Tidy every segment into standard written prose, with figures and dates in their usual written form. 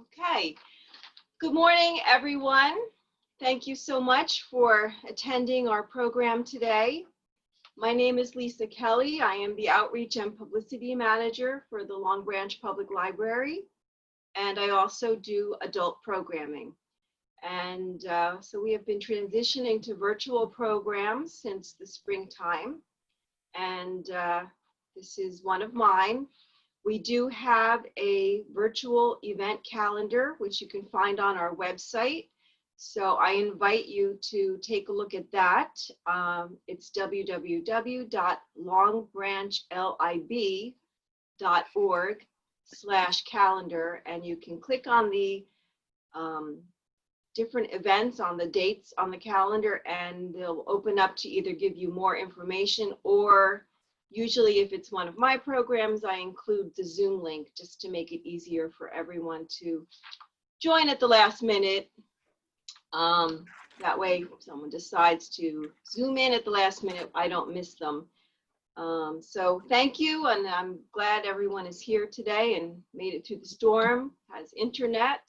Okay. Good morning, everyone. Thank you so much for attending our program today. My name is Lisa Kelly. I am the Outreach and Publicity Manager for the Long Branch Public Library, and I also do adult programming. And so we have been transitioning to virtual programs since the springtime, and this is one of mine. We do have a virtual event calendar, which you can find on our website. So I invite you to take a look at that. It's www.longbranchlib.org/calendar, and you can click on the different events on the dates on the calendar, and they'll open up to either give you more information, or usually if it's one of my programs, I include the Zoom link just to make it easier for everyone to join at the last minute. That way, if someone decides to Zoom in at the last minute, I don't miss them. So thank you, and I'm glad everyone is here today and made it through the storm, has internet,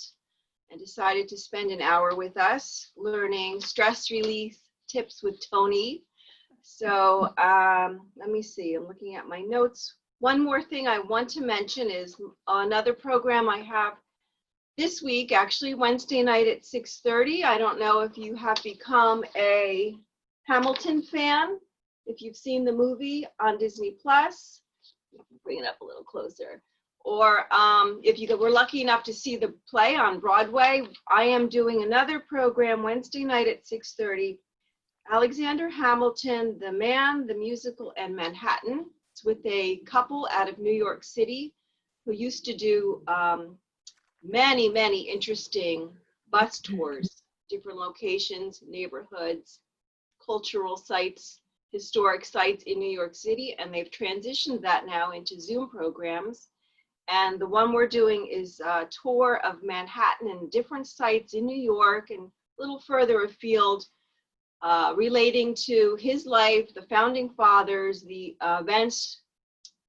and decided to spend an hour with us learning stress relief tips with Toni. So let me see, I'm looking at my notes. One more thing I want to mention is another program I have this week, actually Wednesday night at 6:30. I don't know if you have become a Hamilton fan, if you've seen the movie on Disney Plus. Bring it up a little closer. Or if you were lucky enough to see the play on Broadway, I am doing another program Wednesday night at 6:30. Alexander Hamilton, The Man, the Musical, and Manhattan. It's with a couple out of New York City who used to do many, many interesting bus tours, different locations, neighborhoods, cultural sites, historic sites in New York City, and they've transitioned that now into Zoom programs. And the one we're doing is a tour of Manhattan and different sites in New York and a little further afield, relating to his life, the founding fathers, the events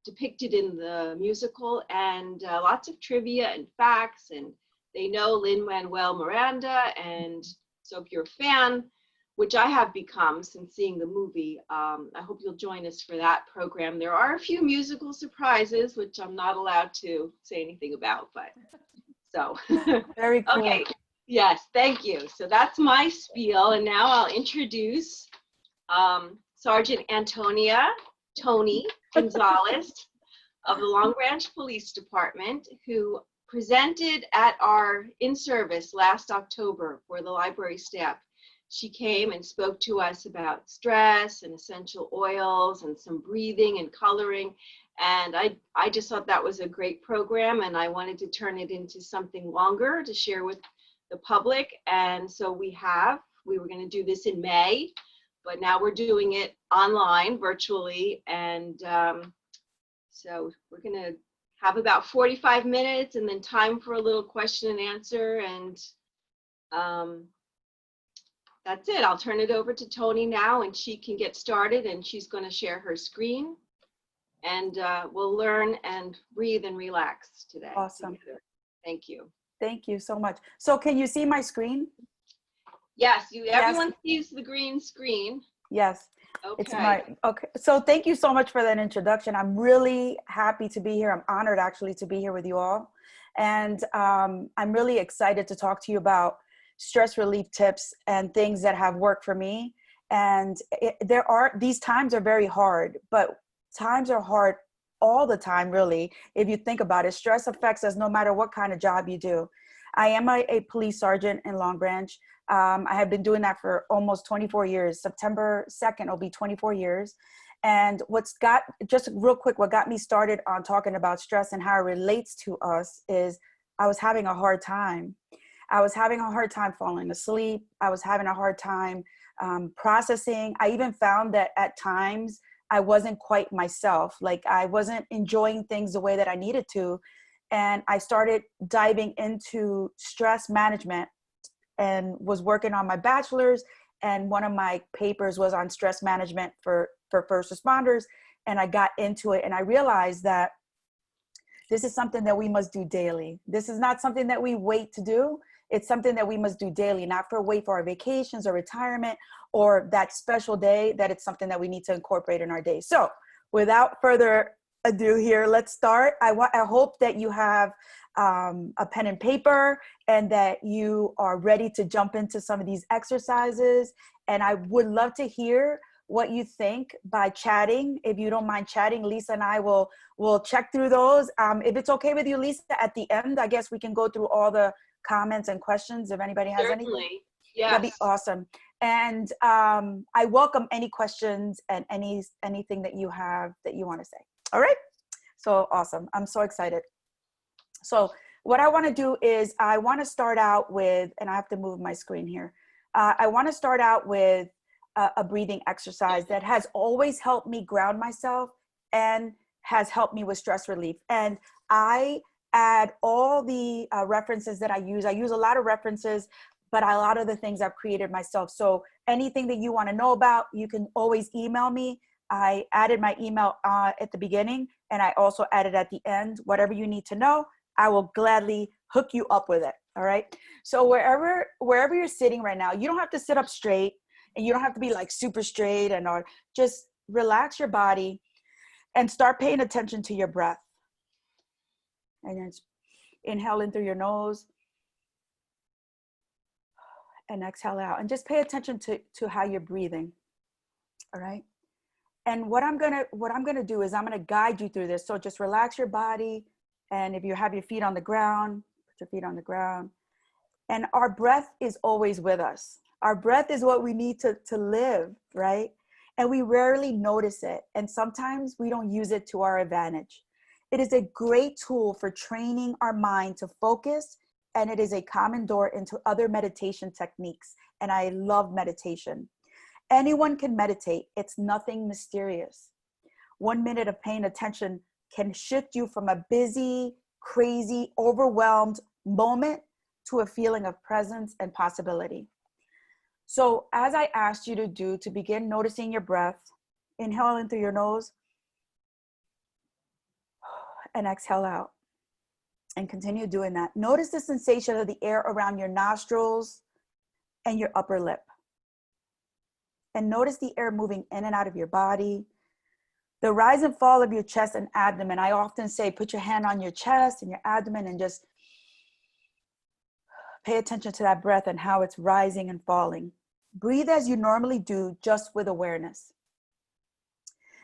depicted in the musical, and lots of trivia and facts. And they know Lin-Manuel Miranda. And so if you're a fan, which I have become since seeing the movie, I hope you'll join us for that program. There are a few musical surprises, which I'm not allowed to say anything about, but so. Very cool. Okay. Yes, thank you. So that's my spiel, and now I'll introduce Sergeant Toni Gonzalez of the Long Branch Police Department, who presented at our in-service last October for the library staff. She came and spoke to us about stress and essential oils and some breathing and coloring. And I just thought that was a great program, and I wanted to turn it into something longer to share with the public. And so we were going to do this in May, but now we're doing it online virtually. And so we're going to have about 45 minutes and then time for a little question and answer. And that's it. I'll turn it over to Toni now, and she can get started, and she's going to share her screen, and we'll learn and breathe and relax today. Awesome. Together. Thank you. Thank you so much. So can you see my screen? Yes, everyone sees the green screen. Yes. Okay. Okay. So thank you so much for that introduction. I'm really happy to be here. I'm honored actually to be here with you all. And I'm really excited to talk to you about stress relief tips and things that have worked for me. And these times are very hard, but times are hard all the time, really. If you think about it, stress affects us no matter what kind of job you do. I am a police sergeant in Long Branch. I have been doing that for almost 24 years. September 2nd will be 24 years. And what got me started on talking about stress and how it relates to us is I was having a hard time. I was having a hard time falling asleep. I was having a hard time processing. I even found that at times I wasn't quite myself. Like I wasn't enjoying things the way that I needed to. And I started diving into stress management and was working on my bachelor's. And one of my papers was on stress management for first responders. And I got into it and I realized that This is something that we must do daily. This is not something that we wait to do. It's something that we must do daily, not for wait for our vacations or retirement or that special day, that it's something that we need to incorporate in our day. So without further ado here, let's start. I hope that you have a pen and paper and that you are ready to jump into some of these exercises. And I would love to hear what you think by chatting. If you don't mind chatting, Lisa and I will check through those. If it's okay with you, Lisa, at the end, I guess we can go through all the comments and questions if anybody has anything. Certainly, yes. That'd be awesome. And I welcome any questions and anything that you have that you want to say. All right. So awesome. I'm so excited. So what I want to do is I want to start out with, and I have to move my screen here. I want to start out with a breathing exercise that has always helped me ground myself and has helped me with stress relief. And I add all the references that I use. I use a lot of references, but a lot of the things I've created myself. So anything that you want to know about, you can always email me. I added my email at the beginning, and I also added at the end. Whatever you need to know, I will gladly hook you up with it. All right. So wherever you're sitting right now, you don't have to sit up straight, and you don't have to be like super straight, and or just relax your body and start paying attention to your breath. And then inhale in through your nose and exhale out, and just pay attention to how you're breathing. All right. And what I'm gonna do is I'm gonna guide you through this. So just relax your body, and if you have your feet on the ground, put your feet on the ground. And our breath is always with us. Our breath is what we need to live, right? And we rarely notice it. And sometimes we don't use it to our advantage. It is a great tool for training our mind to focus, and it is a common door into other meditation techniques. And I love meditation. Anyone can meditate. It's nothing mysterious. 1 minute of paying attention can shift you from a busy, crazy, overwhelmed moment to a feeling of presence and possibility. So as I asked you to do, to begin noticing your breath, inhale in through your nose and exhale out, and continue doing that. Notice the sensation of the air around your nostrils and your upper lip. And notice the air moving in and out of your body. The rise and fall of your chest and abdomen. I often say, put your hand on your chest and your abdomen and just pay attention to that breath and how it's rising and falling. Breathe as you normally do, just with awareness.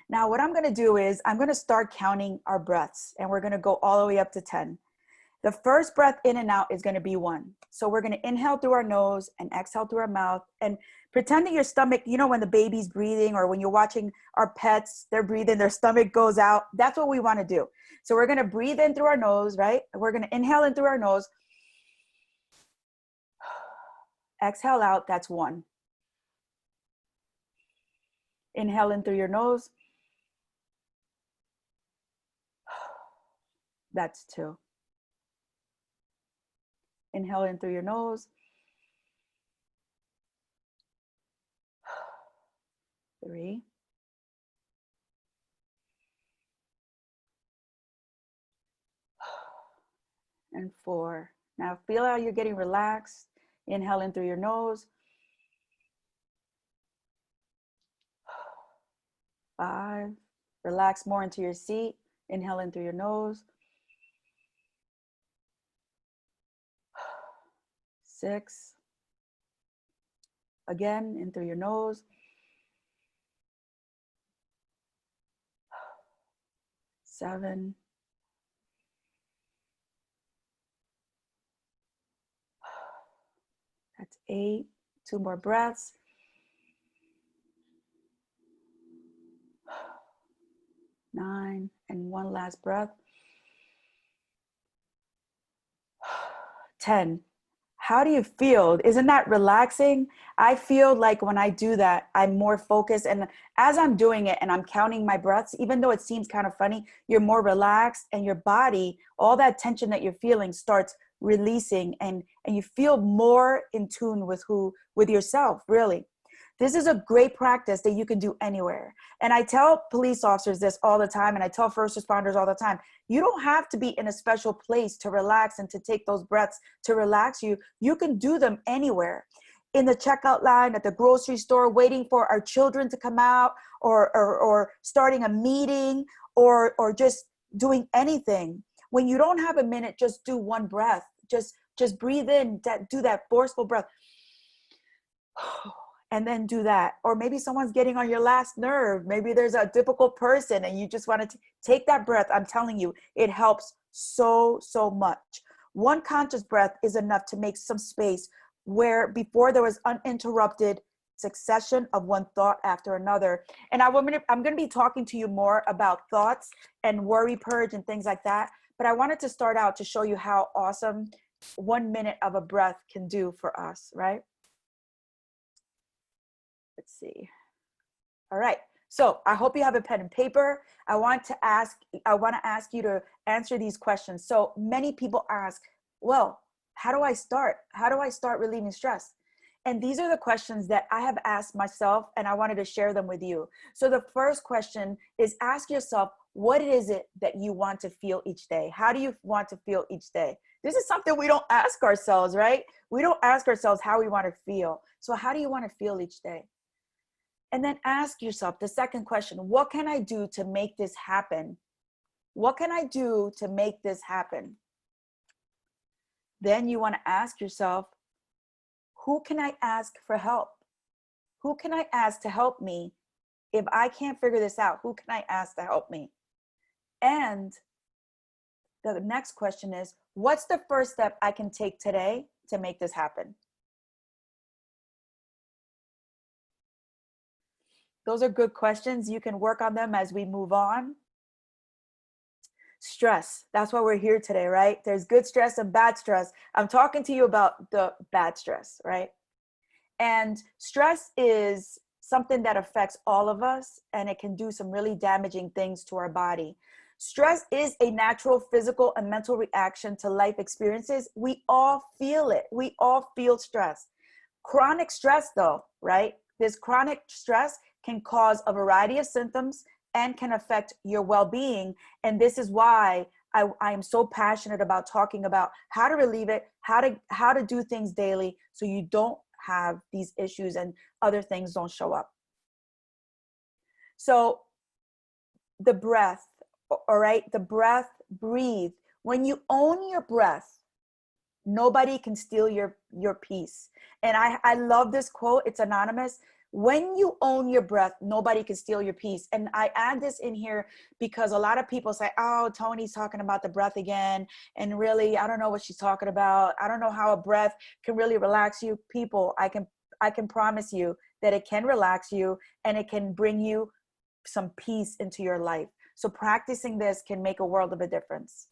Now, what I'm going to do is I'm going to start counting our breaths, and we're going to go all the way up to 10. The first breath in and out is going to be 1. So we're going to inhale through our nose and exhale through our mouth, and pretend that your stomach, you know, when the baby's breathing, or when you're watching our pets, they're breathing, their stomach goes out. That's what we want to do. So we're going to breathe in through our nose, right? We're going to inhale in through our nose. Exhale out, that's 1. Inhale in through your nose. That's 2. Inhale in through your nose. 3. And 4. Now feel how you're getting relaxed. Inhale in through your nose. 5. Relax more into your seat. Inhale in through your nose. 6. Again, in through your nose. 7. That's 8. 2 more breaths. 9. And 1 last breath. 10. How do you feel? Isn't that relaxing? I feel like when I do that, I'm more focused. And as I'm doing it and I'm counting my breaths, even though it seems kind of funny, you're more relaxed, and your body, all that tension that you're feeling starts releasing, and you feel more in tune with yourself, really. This is a great practice that you can do anywhere. And I tell police officers this all the time, and I tell first responders all the time. You don't have to be in a special place to relax and to take those breaths to relax you. You can do them anywhere. In the checkout line, at the grocery store, waiting for our children to come out, or starting a meeting, or just doing anything. When you don't have a minute, just do one breath. Just breathe in, do that forceful breath. And then do that. Or maybe someone's getting on your last nerve. Maybe there's a difficult person and you just want to take that breath. I'm telling you, it helps so much. One conscious breath is enough to make some space where before there was uninterrupted succession of one thought after another. And I'm going to be talking to you more about thoughts and worry purge and things like that. But I wanted to start out to show you how awesome 1 minute of a breath can do for us, right? Let's see. All right. So I hope you have a pen and paper. I want to ask you to answer these questions. So many people ask, well, how do I start? How do I start relieving stress? And these are the questions that I have asked myself, and I wanted to share them with you. So the first question is, ask yourself, what is it that you want to feel each day? How do you want to feel each day? This is something we don't ask ourselves, right? We don't ask ourselves how we want to feel. So how do you want to feel each day? And then ask yourself the second question, what can I do to make this happen? What can I do to make this happen? Then you want to ask yourself, who can I ask for help? Who can I ask to help me? If I can't figure this out, who can I ask to help me? And the next question is, what's the first step I can take today to make this happen? Those are good questions. You can work on them as we move on. Stress, that's why we're here today, right? There's good stress and bad stress. I'm talking to you about the bad stress, right? And stress is something that affects all of us, and it can do some really damaging things to our body. Stress is a natural physical and mental reaction to life experiences. We all feel it. We all feel stress. Chronic stress, though, right? This chronic stress can cause a variety of symptoms and can affect your well-being. And this is why I am so passionate about talking about how to relieve it, how to do things daily so you don't have these issues and other things don't show up. So the breath, all right? The breath, breathe. When you own your breath, nobody can steal your peace. And I love this quote. It's anonymous. When you own your breath, nobody can steal your peace. And I add this in here because a lot of people say, oh, Toni's talking about the breath again. And really, I don't know what she's talking about. I don't know how a breath can really relax you. People, I can promise you that it can relax you and it can bring you some peace into your life. So practicing this can make a world of a difference.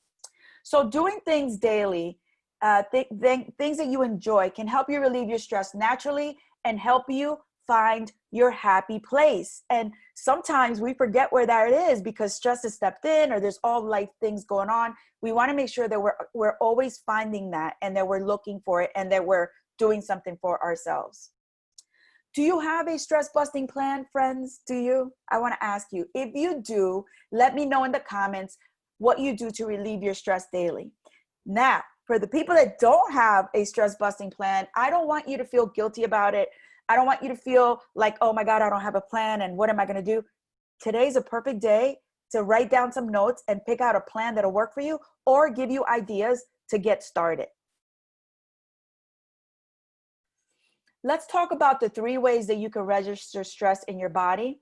So doing things daily, things that you enjoy can help you relieve your stress naturally and help you find your happy place. And sometimes we forget where that is because stress has stepped in or there's all life things going on. We want to make sure that we're always finding that and that we're looking for it and that we're doing something for ourselves. Do you have a stress busting plan, friends? Do you? I want to ask you. If you do, let me know in the comments what you do to relieve your stress daily. Now, for the people that don't have a stress busting plan, I don't want you to feel guilty about it. I don't want you to feel like, oh my God, I don't have a plan and what am I going to do? Today's a perfect day to write down some notes and pick out a plan that'll work for you or give you ideas to get started. Let's talk about the 3 ways that you can register stress in your body.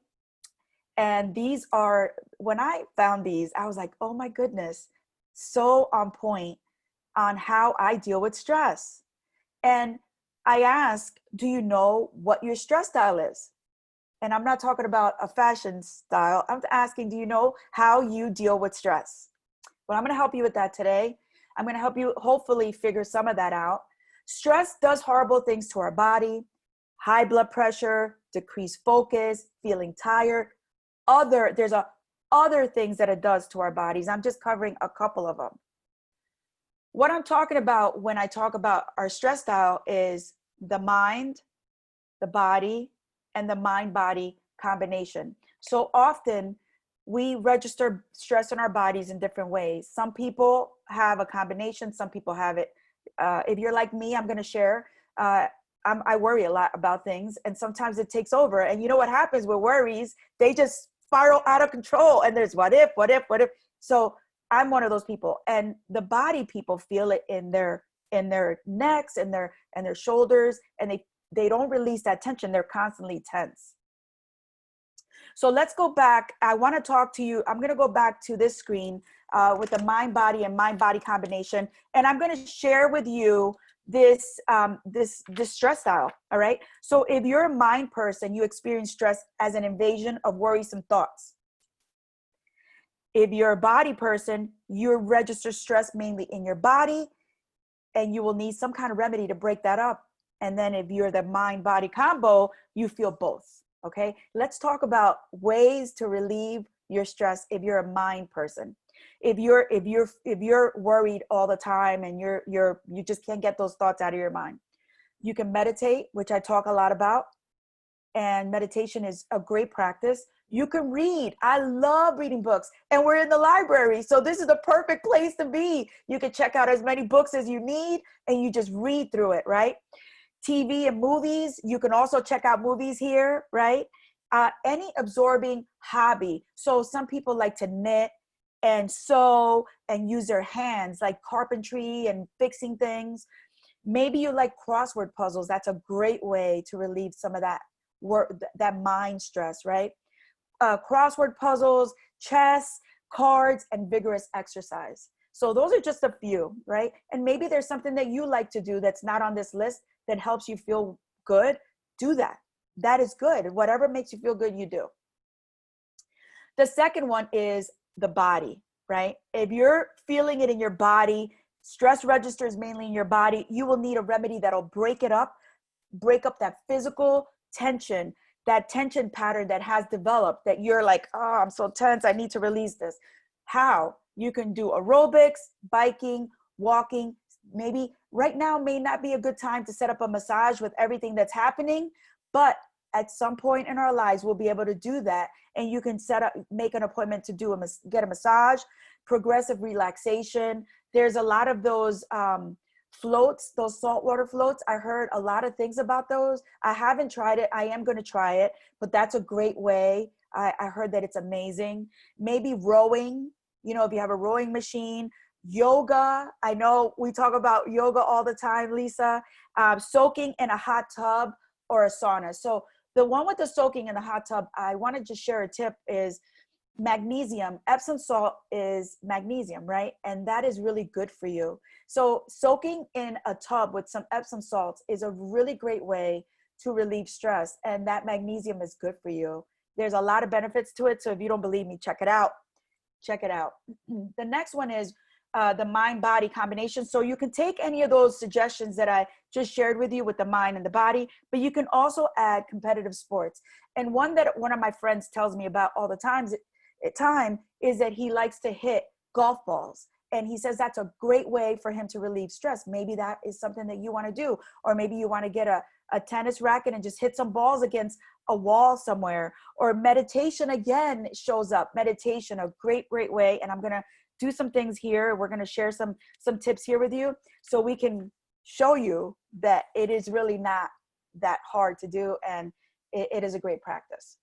And these are, when I found these, I was like, oh my goodness, so on point on how I deal with stress. And I ask, do you know what your stress style is? And I'm not talking about a fashion style. I'm asking, do you know how you deal with stress? Well, I'm going to help you with that today. I'm going to help you hopefully figure some of that out. Stress does horrible things to our body: high blood pressure, decreased focus, feeling tired. There's other things that it does to our bodies. I'm just covering a couple of them. What I'm talking about when I talk about our stress style is the mind, the body, and the mind-body combination. So often we register stress in our bodies in different ways. Some people have a combination, some people have it. If you're like me, I'm going to share. I worry a lot about things, and sometimes it takes over. And you know what happens with worries? They just spiral out of control, and there's what if, what if, what if. So I'm one of those people, and the body people feel it in their necks and their shoulders, and they don't release that tension. They're constantly tense. So let's go back. I want to talk to you. I'm going to go back to this screen with the mind-body and mind-body combination, and I'm going to share with you this stress style. All right. So if you're a mind person, you experience stress as an invasion of worrisome thoughts. If you're a body person, you register stress mainly in your body, and you will need some kind of remedy to break that up. And then if you're the mind-body combo, you feel both. Okay. Let's talk about ways to relieve your stress if you're a mind person. If you're worried all the time and you just can't get those thoughts out of your mind, you can meditate, which I talk a lot about. And meditation is a great practice. You can read. I love reading books, and we're in the library, so this is the perfect place to be. You can check out as many books as you need, and you just read through it, right? TV and movies, you can also check out movies here, right? Any absorbing hobby. So some people like to knit and sew and use their hands, like carpentry and fixing things. Maybe you like crossword puzzles. That's a great way to relieve some of that that mind stress, right? Crossword puzzles, chess, cards, and vigorous exercise. So those are just a few, right? And maybe there's something that you like to do that's not on this list that helps you feel good. Do that. That is good. Whatever makes you feel good, you do. The second one is the body, right? If you're feeling it in your body, stress registers mainly in your body, you will need a remedy that'll break it up, break up that physical tension, that tension pattern that has developed, that you're like, oh, I'm so tense, I need to release this. How? You can do aerobics, biking, walking. Maybe right now may not be a good time to set up a massage with everything that's happening, but at some point in our lives, we'll be able to do that. And you can make an appointment to get a massage, progressive relaxation. There's a lot of those floats, those saltwater floats. I heard a lot of things about those. I haven't tried it. I am going to try it, but that's a great way. I heard that it's amazing. Maybe rowing, if you have a rowing machine. Yoga. I know we talk about yoga all the time, Lisa. Soaking in a hot tub or a sauna. So the one with the soaking in the hot tub, I want to just share a tip is magnesium. Epsom salt is magnesium, right? And that is really good for you. So soaking in a tub with some Epsom salts is a really great way to relieve stress. And that magnesium is good for you. There's a lot of benefits to it. So if you don't believe me, check it out. Check it out. The next one is the mind-body combination. So you can take any of those suggestions that I just shared with you with the mind and the body, but you can also add competitive sports. And one that one of my friends tells me about all the time is that he likes to hit golf balls. And he says that's a great way for him to relieve stress. Maybe that is something that you want to do. Or maybe you want to get a tennis racket and just hit some balls against a wall somewhere. Or meditation again shows up. Meditation, a great way. And I'm going to do some things here. We're going to share some tips here with you so we can show you that it is really not that hard to do. And it is a great practice.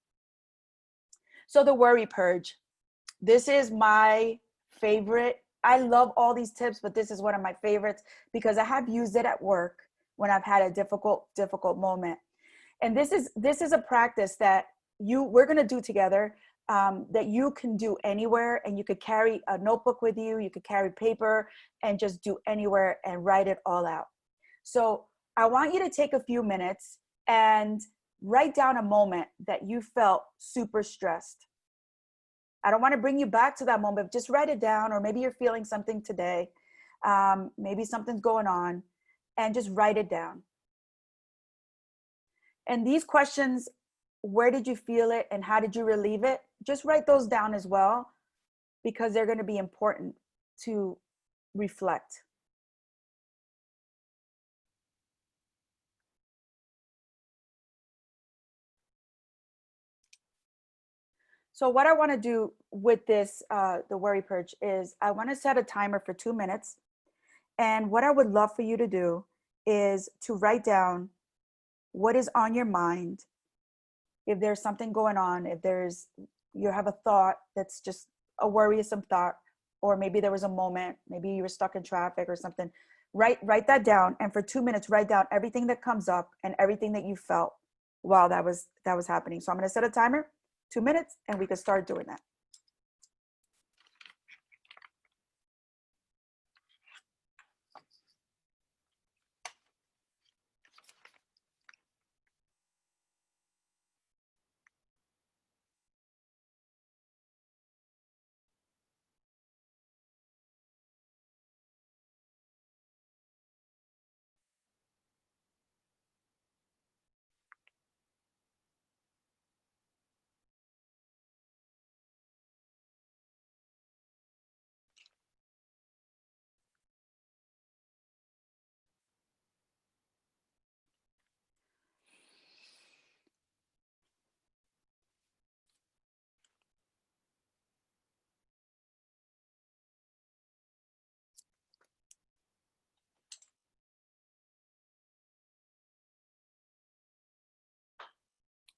So the Worry Purge. This is my favorite. I love all these tips, but this is one of my favorites because I have used it at work when I've had a difficult moment. And this is a practice that we're going to do together, that you can do anywhere, and you could carry a notebook with you. You could carry paper and just do anywhere and write it all out. So I want you to take a few minutes and write down a moment that you felt super stressed. I don't want to bring you back to that moment. Just write it down, or maybe you're feeling something today. Maybe something's going on, and just write it down. And these questions, where did you feel it and how did you relieve it? Just write those down as well, because they're going to be important to reflect. So what I want to do with this, the Worry Purge, is I want to set a timer for 2 minutes. And what I would love for you to do is to write down what is on your mind. If there's something going on, if you have a thought that's just a worrisome thought, or maybe there was a moment, maybe you were stuck in traffic or something, write that down. And for 2 minutes, write down everything that comes up and everything that you felt while that was happening. So I'm going to set a timer, 2 minutes, and we can start doing that.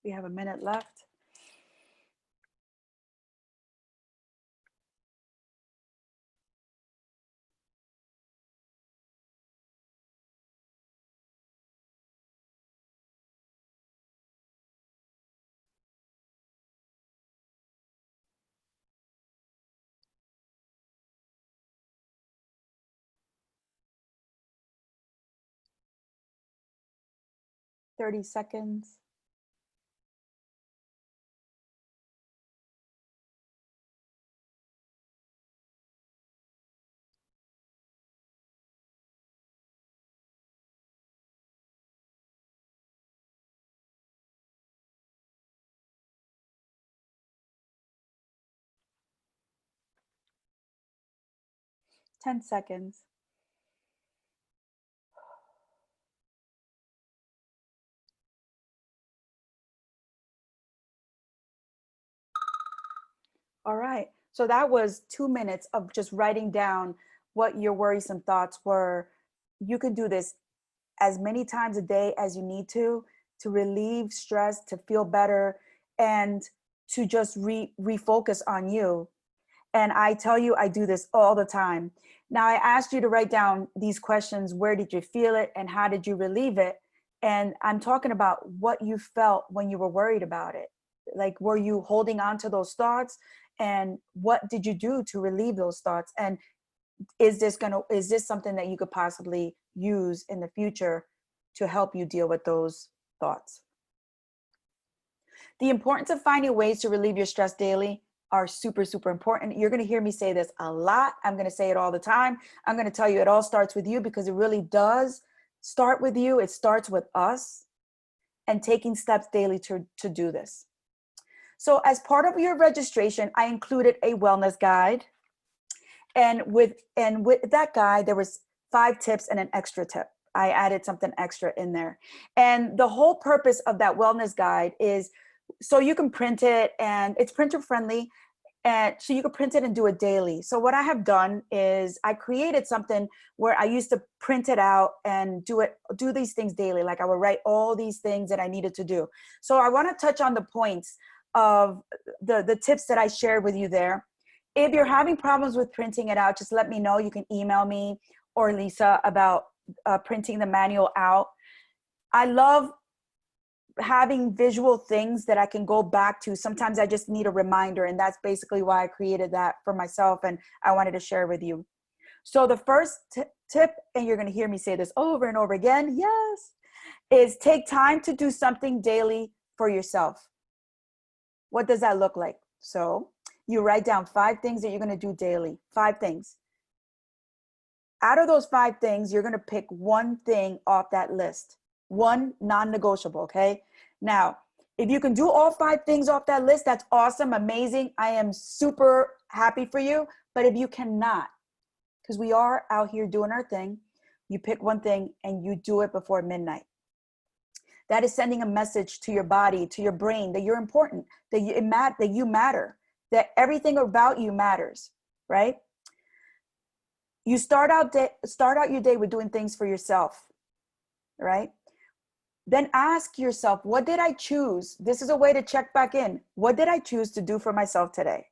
We have a minute left. Thirty seconds. Ten seconds. All right. So that was 2 minutes of just writing down what your worrisome thoughts were. You can do this as many times a day as you need to relieve stress, to feel better, and to just refocus on you. And I tell you, I do this all the time. Now, I asked you to write down these questions. Where did you feel it and how did you relieve it? And I'm talking about what you felt when you were worried about it. Like, were you holding on to those thoughts? And what did you do to relieve those thoughts? And is this something that you could possibly use in the future to help you deal with those thoughts? The importance of finding ways to relieve your stress daily are super, super important. You're going to hear me say this a lot. I'm going to say it all the time. I'm going to tell you it all starts with you, because it really does start with you. It starts with us and taking steps daily to do this. So as part of your registration, I included a wellness guide. And with that guide, there was 5 tips and an extra tip. I added something extra in there. And the whole purpose of that wellness guide is so you can print it, and it's printer friendly. And so you can print it and do it daily. So what I have done is I created something where I used to print it out and do these things daily. Like I would write all these things that I needed to do. So I want to touch on the points of the tips that I shared with you there. If you're having problems with printing it out, just let me know. You can email me or Lisa about printing the manual out. I love having visual things that I can go back to. Sometimes I just need a reminder, and that's basically why I created that for myself, and I wanted to share with you. So the first tip, and you're going to hear me say this over and over again, yes, is take time to do something daily for yourself. What does that look like? So you write down 5 things that you're going to do daily, 5 things. Out of those 5 things, you're going to pick one thing off that list, one non-negotiable, okay? Now, if you can do all 5 things off that list, that's awesome, amazing. I am super happy for you. But if you cannot, because we are out here doing our thing, you pick one thing and you do it before midnight. That is sending a message to your body, to your brain, that you're important, that you matter, that everything about you matters, right? You start out your day with doing things for yourself, right? Then ask yourself, what did I choose? This is a way to check back in. What did I choose to do for myself today?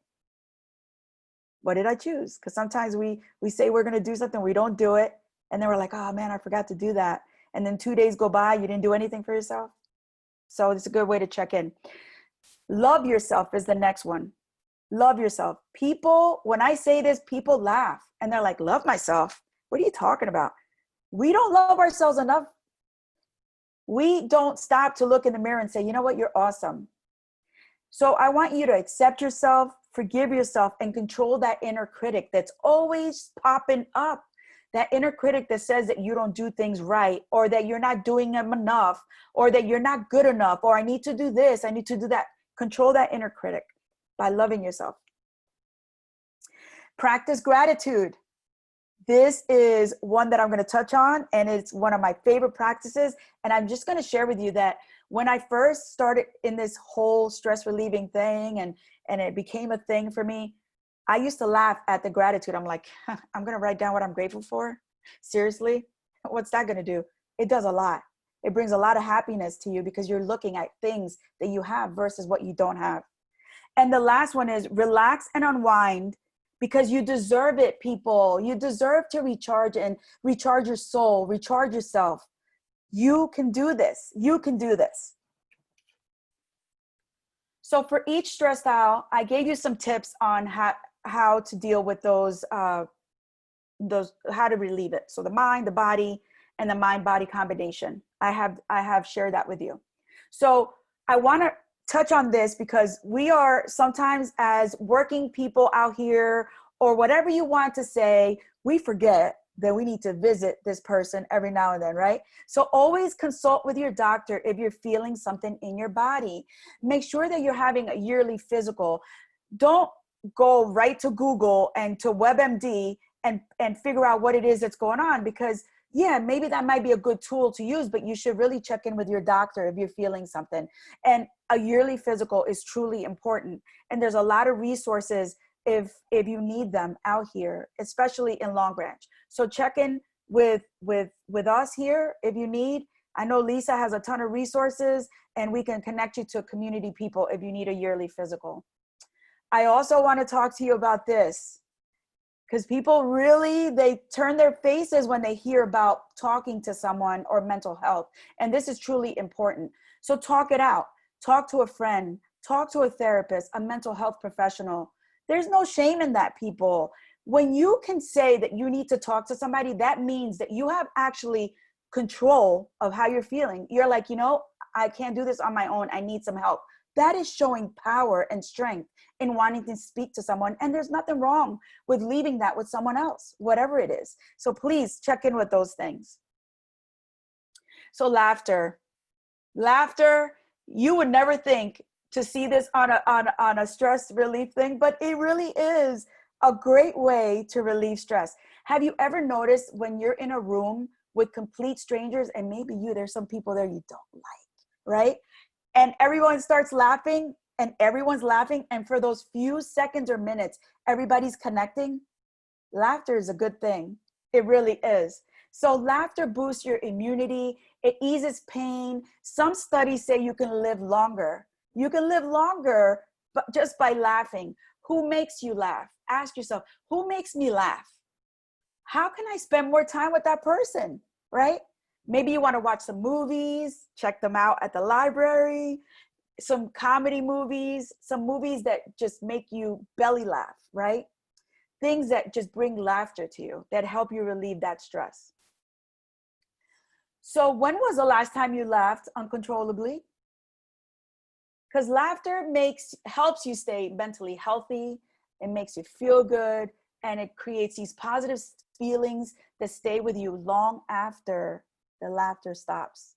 What did I choose? Because sometimes we say we're going to do something, we don't do it. And then we're like, oh man, I forgot to do that. And then 2 days go by, you didn't do anything for yourself. So it's a good way to check in. Love yourself is the next one. Love yourself. People, when I say this, people laugh and they're like, love myself. What are you talking about? We don't love ourselves enough. We don't stop to look in the mirror and say, you know what, you're awesome. So I want you to accept yourself, forgive yourself, and control that inner critic that's always popping up. That inner critic that says that you don't do things right, or that you're not doing them enough, or that you're not good enough, or I need to do this, I need to do that. Control that inner critic by loving yourself. Practice gratitude. This is one that I'm going to touch on, and it's one of my favorite practices. And I'm just going to share with you that when I first started in this whole stress relieving thing and it became a thing for me, I used to laugh at the gratitude. I'm like, I'm going to write down what I'm grateful for. Seriously? What's that going to do? It does a lot. It brings a lot of happiness to you because you're looking at things that you have versus what you don't have. And the last one is relax and unwind, because you deserve it, people. You deserve to recharge and recharge your soul, recharge yourself. You can do this. You can do this. So for each stress style, I gave you some tips on how to deal with those, how to relieve it. So the mind, the body, and the mind-body combination. I have shared that with you. So I want to touch on this because we are sometimes, as working people out here, or whatever you want to say, we forget that we need to visit this person every now and then, right? So always consult with your doctor if you're feeling something in your body. Make sure that you're having a yearly physical. Don't go right to Google and to WebMD and figure out what it is that's going on, because yeah, maybe that might be a good tool to use, but you should really check in with your doctor if you're feeling something. And a yearly physical is truly important. And there's a lot of resources if you need them out here, especially in Long Branch. So check in with us here if you need. I know Lisa has a ton of resources, and we can connect you to community people if you need a yearly physical. I also want to talk to you about this, because people really, they turn their faces when they hear about talking to someone or mental health. And this is truly important. So talk it out. Talk to a friend, talk to a therapist, a mental health professional. There's no shame in that, people. When you can say that you need to talk to somebody, that means that you have actually control of how you're feeling. You're like, you know, I can't do this on my own. I need some help. That is showing power and strength in wanting to speak to someone. And there's nothing wrong with leaving that with someone else, whatever it is. So please check in with those things. So laughter, you would never think to see this on a stress relief thing, but it really is a great way to relieve stress. Have you ever noticed when you're in a room with complete strangers, and maybe there's some people there you don't like, right? And everyone starts laughing, and everyone's laughing. And for those few seconds or minutes, everybody's connecting. Laughter is a good thing. It really is. So laughter boosts your immunity. It eases pain. Some studies say you can live longer. You can live longer, but just by laughing. Who makes you laugh? Ask yourself, who makes me laugh? How can I spend more time with that person, right? Maybe you want to watch some movies, check them out at the library, some comedy movies, some movies that just make you belly laugh, right? Things that just bring laughter to you, that help you relieve that stress. So when was the last time you laughed uncontrollably? Because laughter helps you stay mentally healthy. It makes you feel good, and it creates these positive feelings that stay with you long after the laughter stops.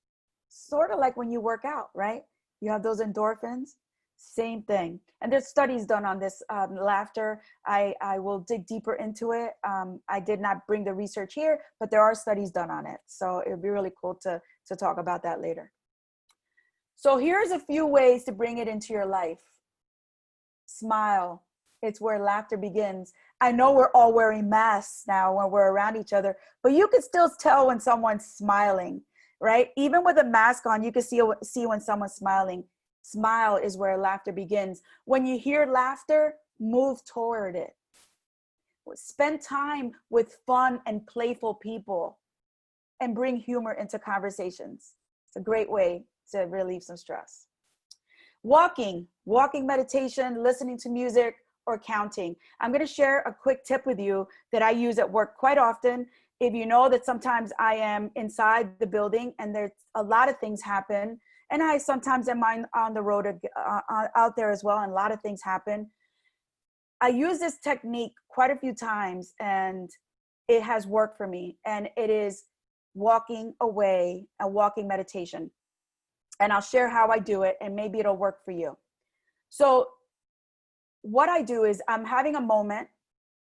Sort of like when you work out, right? You have those endorphins, same thing. And there's studies done on this laughter. I will dig deeper into it. I did not bring the research here, but there are studies done on it. So it would be really cool to talk about that later. So here's a few ways to bring it into your life. Smile. It's where laughter begins. I know we're all wearing masks now when we're around each other, but you can still tell when someone's smiling, right? Even with a mask on, you can see when someone's smiling. Smile is where laughter begins. When you hear laughter, move toward it. Spend time with fun and playful people and bring humor into conversations. It's a great way to relieve some stress. Walking meditation, listening to music, or counting. I'm going to share a quick tip with you that I use at work quite often. If you know that sometimes I am inside the building and there's a lot of things happen, and I sometimes am on the road out there as well, and a lot of things happen. I use this technique quite a few times and it has worked for me, and it is walking away, a walking meditation. And I'll share how I do it, and maybe it'll work for you. So what I do is I'm having a moment,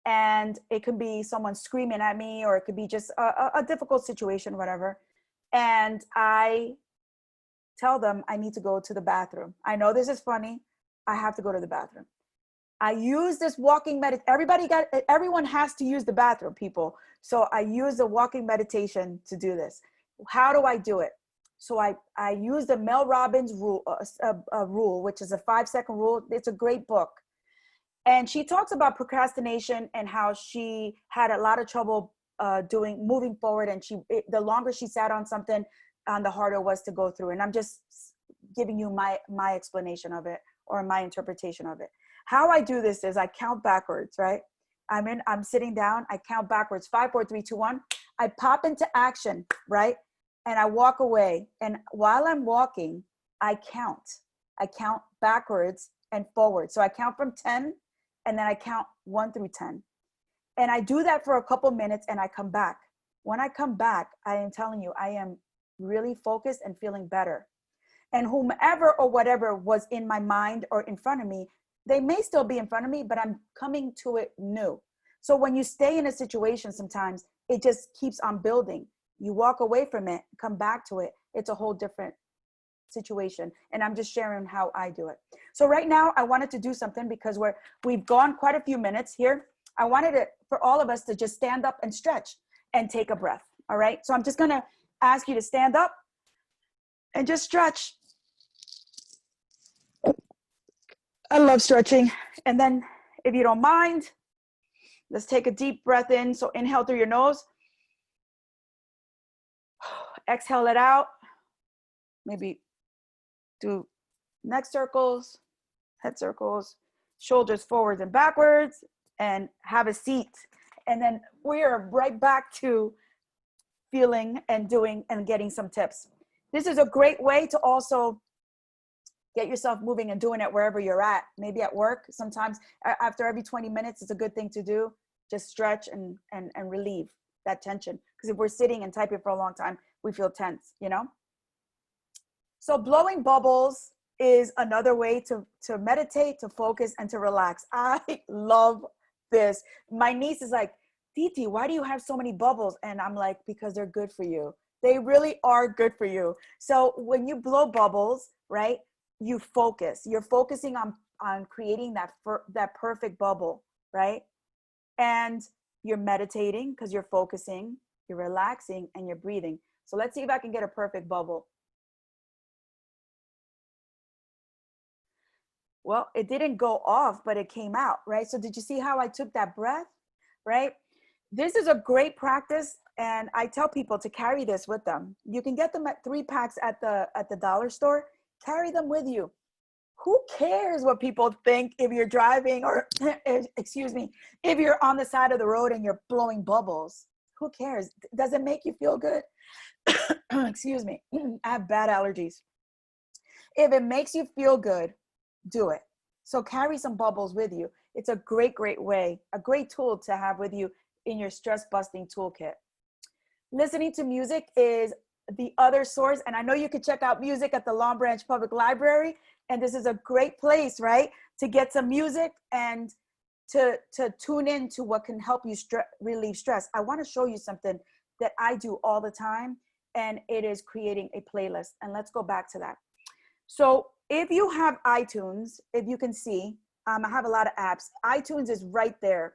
and it could be someone screaming at me, or it could be just a difficult situation, whatever. And I tell them I need to go to the bathroom. I know this is funny. I have to go to the bathroom. I use this walking everyone has to use the bathroom, people. So I use the walking meditation to do this. How do I do it? So I use the Mel Robbins rule, rule, which is a 5-second rule. It's a great book. And she talks about procrastination and how she had a lot of trouble moving forward. And the longer she sat on something, the harder it was to go through. And I'm just giving you my explanation of it, or my interpretation of it. How I do this is I count backwards, right? I'm sitting down, I count backwards, 5, 4, 3, 2, 1. I pop into action, right? And I walk away. And while I'm walking, I count backwards and forward. So I count from 10, and then I count 1 through 10. And I do that for a couple minutes, and I come back. When I come back, I am telling you, I am really focused and feeling better. And whomever or whatever was in my mind or in front of me, they may still be in front of me, but I'm coming to it new. So when you stay in a situation, sometimes it just keeps on building. You walk away from it, come back to it. It's a whole different situation. And I'm just sharing how I do it. So right now I wanted to do something because we've gone quite a few minutes here. I wanted it for all of us to just stand up and stretch and take a breath. All right. So I'm just going to ask you to stand up and just stretch. I love stretching. And then if you don't mind, let's take a deep breath in. So inhale through your nose. Exhale it out. Maybe do neck circles, head circles, shoulders forwards and backwards, and have a seat. And then we are right back to feeling and doing and getting some tips. This is a great way to also get yourself moving and doing it wherever you're at. Maybe at work, sometimes after every 20 minutes, it's a good thing to do. Just stretch and relieve that tension. Because if we're sitting and typing for a long time, we feel tense, you know? So blowing bubbles is another way to meditate, to focus, and to relax. I love this. My niece is like, Titi, why do you have so many bubbles? And I'm like, because they're good for you. They really are good for you. So when you blow bubbles, right, you focus. You're focusing on creating that perfect bubble, right? And you're meditating because you're focusing, you're relaxing, and you're breathing. So let's see if I can get a perfect bubble. Well, it didn't go off, but it came out, right? So did you see how I took that breath, right? This is a great practice, and I tell people to carry this with them. You can get them at 3 packs at the dollar store. Carry them with you. Who cares what people think if you're driving or, excuse me, if you're on the side of the road and you're blowing bubbles? Who cares? Does it make you feel good? Excuse me, I have bad allergies. If it makes you feel good, do it. So carry some bubbles with you. It's a great, great way, a great tool to have with you in your stress busting toolkit. Listening to music is the other source. And I know you can check out music at the Long Branch Public Library. And this is a great place, right, to get some music and to tune in to what can help you relieve stress. I want to show you something that I do all the time, and it is creating a playlist. And let's go back to that. So if you have iTunes, if you can see, I have a lot of apps. iTunes is right there.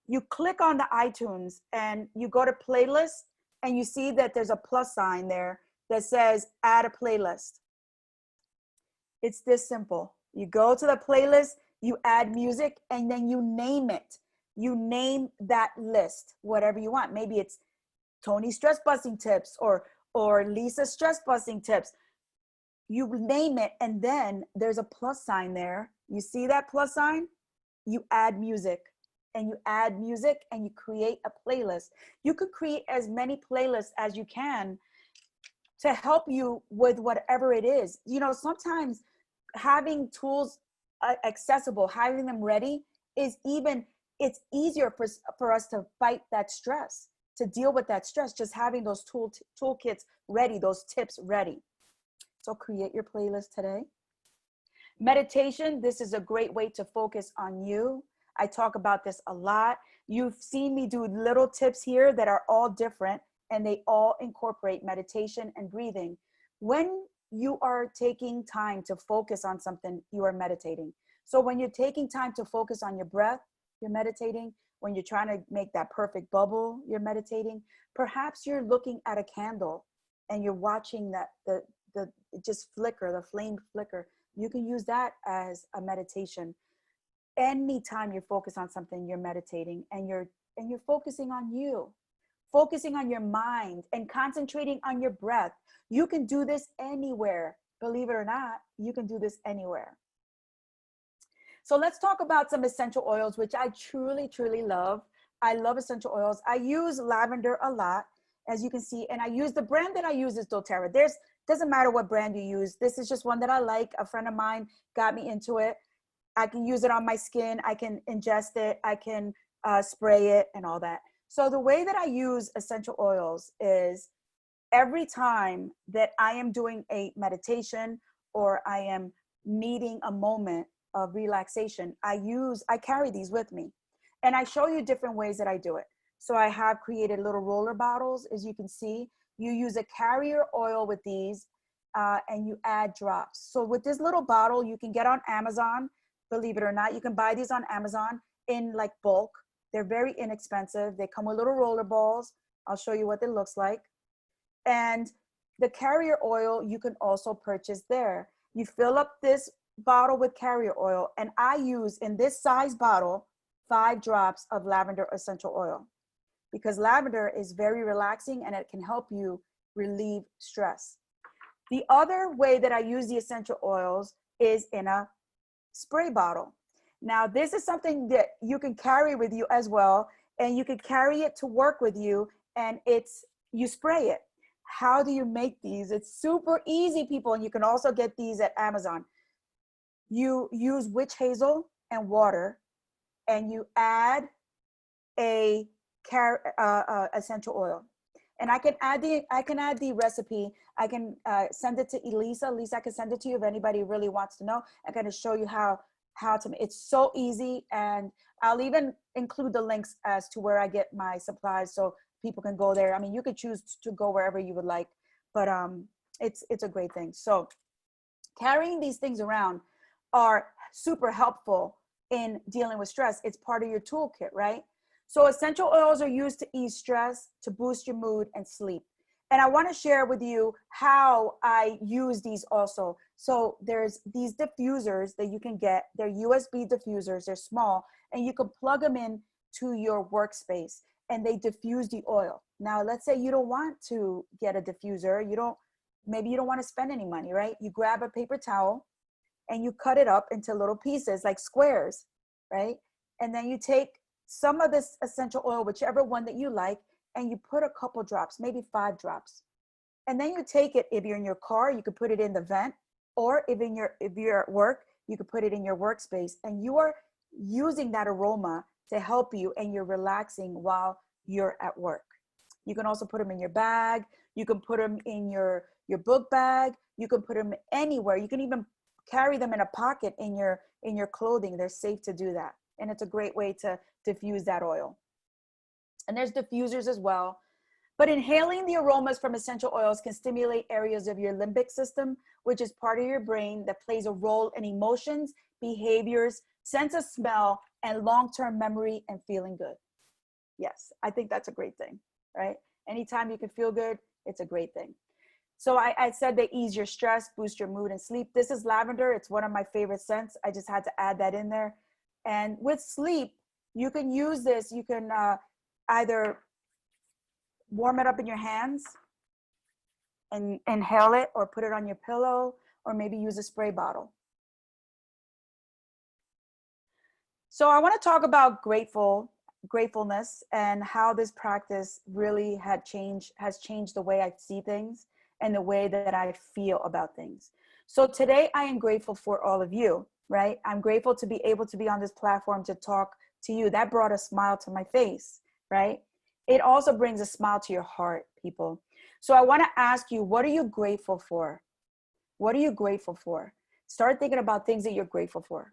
You click on the iTunes and you go to playlist and you see that there's a plus sign there that says add a playlist. It's this simple. You go to the playlist, you add music, and then you name it. You name that list, whatever you want. Maybe it's Toni stress busting tips or Lisa stress busting tips. You name it, and then there's a plus sign there. You see that plus sign? You add music, and you add music, and you create a playlist. You could create as many playlists as you can to help you with whatever it is. You know, sometimes having tools accessible, having them ready it's easier for us to fight that stress, to deal with that stress, just having those toolkits ready, those tips ready. So create your playlist today. Meditation, this is a great way to focus on you. I talk about this a lot. You've seen me do little tips here that are all different, and they all incorporate meditation and breathing. When you are taking time to focus on something, you are meditating. So when you're taking time to focus on your breath, you're meditating. When you're trying to make that perfect bubble, you're meditating. Perhaps you're looking at a candle and you're watching that the just flicker, the flame flicker. You can use that as a meditation. Anytime you're focused on something, you're meditating, and you're focusing on you, focusing on your mind and concentrating on your breath. You can do this anywhere. Believe it or not, you can do this anywhere. So let's talk about some essential oils, which I truly, truly love. I love essential oils. I use lavender a lot, as you can see, and the brand that I use is doTERRA. Doesn't matter what brand you use. This is just one that I like. A friend of mine got me into it. I can use it on my skin. I can ingest it. I can spray it and all that. So the way that I use essential oils is every time that I am doing a meditation or I am needing a moment of relaxation, I carry these with me, and I show you different ways that I do it. So I have created little roller bottles, as you can see. You use a carrier oil with these, and you add drops. So with this little bottle, you can get on Amazon. Believe it or not, you can buy these on Amazon in like bulk. They're very inexpensive. They come with little roller balls. I'll show you what it looks like. And the carrier oil, you can also purchase there. You fill up this bottle with carrier oil, and I use in this size bottle 5 drops of lavender essential oil, because lavender is very relaxing and it can help you relieve stress. The other way that I use the essential oils is in a spray bottle. Now, this is something that you can carry with you as well, and you can carry it to work with you, and you spray it. How do you make these? It's super easy, people, and you can also get these at Amazon. You use witch hazel and water, and you add a essential oil. And I can add the recipe. I can send it to Elisa. Elisa, I can send it to you if anybody really wants to know. I'm going to show you how to make. It's so easy, and I'll even include the links as to where I get my supplies so people can go there. I mean, you could choose to go wherever you would like, but it's a great thing. So carrying these things around are super helpful in dealing with stress. It's part of your toolkit, right? So essential oils are used to ease stress, to boost your mood and sleep. And I want to share with you how I use these also. So there's these diffusers that you can get. They're USB diffusers. They're small, and you can plug them in to your workspace, and they diffuse the oil. Now, let's say you don't want to get a diffuser. Maybe you don't want to spend any money, right? You grab a paper towel and you cut it up into little pieces like squares, right? And then you take some of this essential oil, whichever one that you like, and you put a couple drops, maybe 5 drops. And then you take it, if you're in your car, you could put it in the vent, or if you're at work, you could put it in your workspace, and you are using that aroma to help you, and you're relaxing while you're at work. You can also put them in your bag. You can put them in your book bag. You can put them anywhere. You can even carry them in a pocket in your clothing. They're safe to do that. And it's a great way to diffuse that oil. And there's diffusers as well. But inhaling the aromas from essential oils can stimulate areas of your limbic system, which is part of your brain that plays a role in emotions, behaviors, sense of smell, and long-term memory and feeling good. Yes, I think that's a great thing, right? Anytime you can feel good, it's a great thing. So I said they ease your stress, boost your mood and sleep. This is lavender. It's one of my favorite scents. I just had to add that in there. And with sleep, you can use this. You can either warm it up in your hands and inhale it, or put it on your pillow, or maybe use a spray bottle. So I want to talk about gratefulness and how this practice really has changed the way I see things and the way that I feel about things. So today I am grateful for all of you, right? I'm grateful to be able to be on this platform to talk to you. That brought a smile to my face, right? It also brings a smile to your heart, people. So I want to ask you, what are you grateful for? What are you grateful for? Start thinking about things that you're grateful for.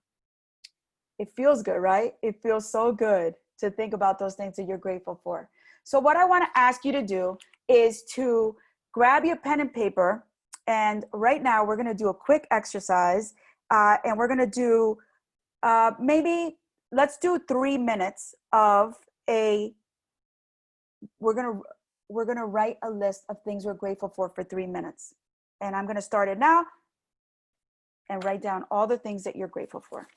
It feels good, right? It feels so good to think about those things that you're grateful for. So what I want to ask you to do is to grab your pen and paper. And right now we're going to do a quick exercise. And we're going to do let's do 3 minutes of we're going to write a list of things we're grateful for 3 minutes. And I'm going to start it now and write down all the things that you're grateful for.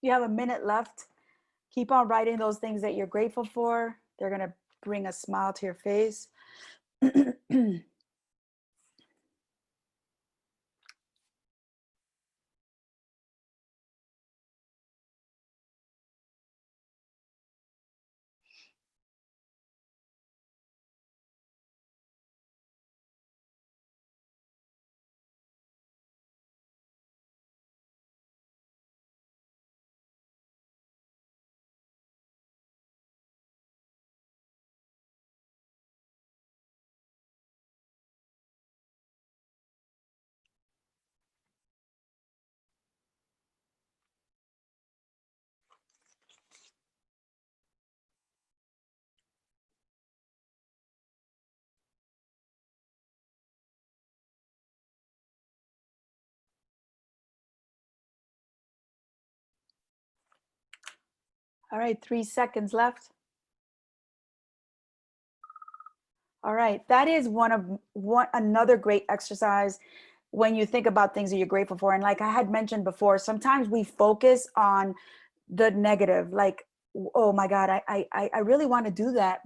You have a minute left. Keep on writing those things that you're grateful for. They're going to bring a smile to your face. All right, 3 seconds left. All right, that is another great exercise when you think about things that you're grateful for. And like I had mentioned before, sometimes we focus on the negative, like, oh my God, I really want to do that,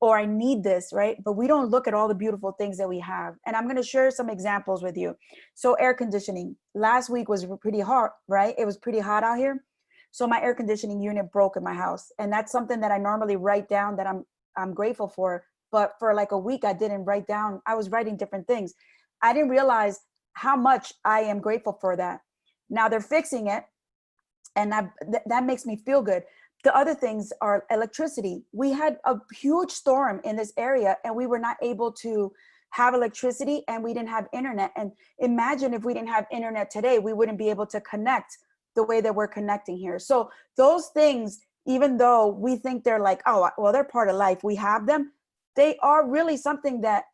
or I need this, right? But we don't look at all the beautiful things that we have. And I'm going to share some examples with you. So air conditioning. Last week was pretty hot, right? It was pretty hot out here. So my air conditioning unit broke in my house. And that's something that I normally write down that I'm grateful for. But for like a week, I didn't write down. I was writing different things. I didn't realize how much I am grateful for that. Now they're fixing it, and that makes me feel good. The other things are electricity. We had a huge storm in this area, and we were not able to have electricity, and we didn't have internet. And imagine if we didn't have internet today, we wouldn't be able to connect the way that we're connecting here. So those things, even though we think they're like, oh, well, they're part of life, we have them, they are really something that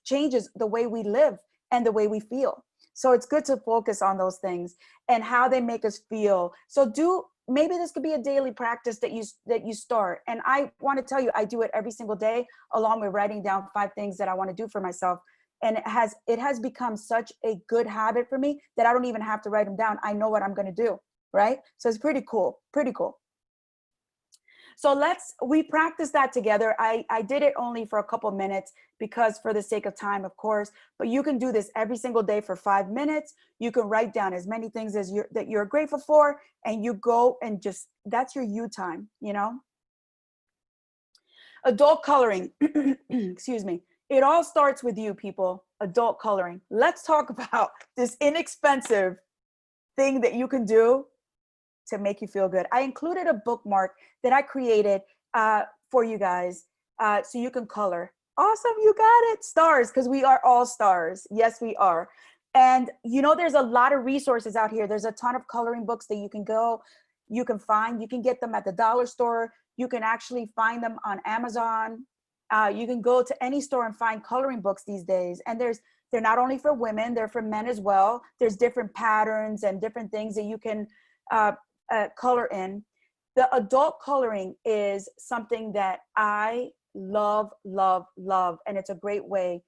changes the way we live and the way we feel. So it's good to focus on those things and how they make us feel. So maybe this could be a daily practice that you start. And I want to tell you, I do it every single day, along with writing down 5 things that I want to do for myself. And it has become such a good habit for me that I don't even have to write them down. I know what I'm going to do, right? So it's pretty cool, pretty cool. So we practice that together. I did it only for a couple minutes because for the sake of time, of course, but you can do this every single day for 5 minutes. You can write down as many things that you're grateful for, and you go and just, that's your you time, you know? Adult coloring, excuse me. It all starts with you, people. Adult coloring. Let's talk about this inexpensive thing that you can do to make you feel good. I included a bookmark that I created for you guys so you can color. Awesome, you got it. Stars, because we are all stars. Yes, we are. And you know, there's a lot of resources out here. There's a ton of coloring books that you can find. You can get them at the dollar store. You can actually find them on Amazon. You can go to any store and find coloring books these days. And they're not only for women, they're for men as well. There's different patterns and different things that you can color in. The adult coloring is something that I love, love, love. And it's a great way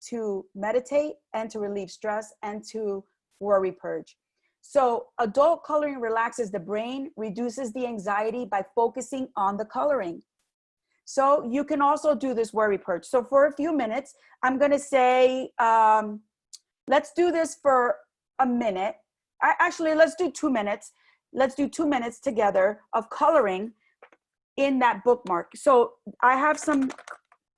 to meditate and to relieve stress and to worry purge. So adult coloring relaxes the brain, reduces the anxiety by focusing on the coloring. So you can also do this worry purge. So for a few minutes, I'm going to say, let's do this for a minute. Actually, let's do 2 minutes. Let's do 2 minutes together of coloring in that bookmark. So I have some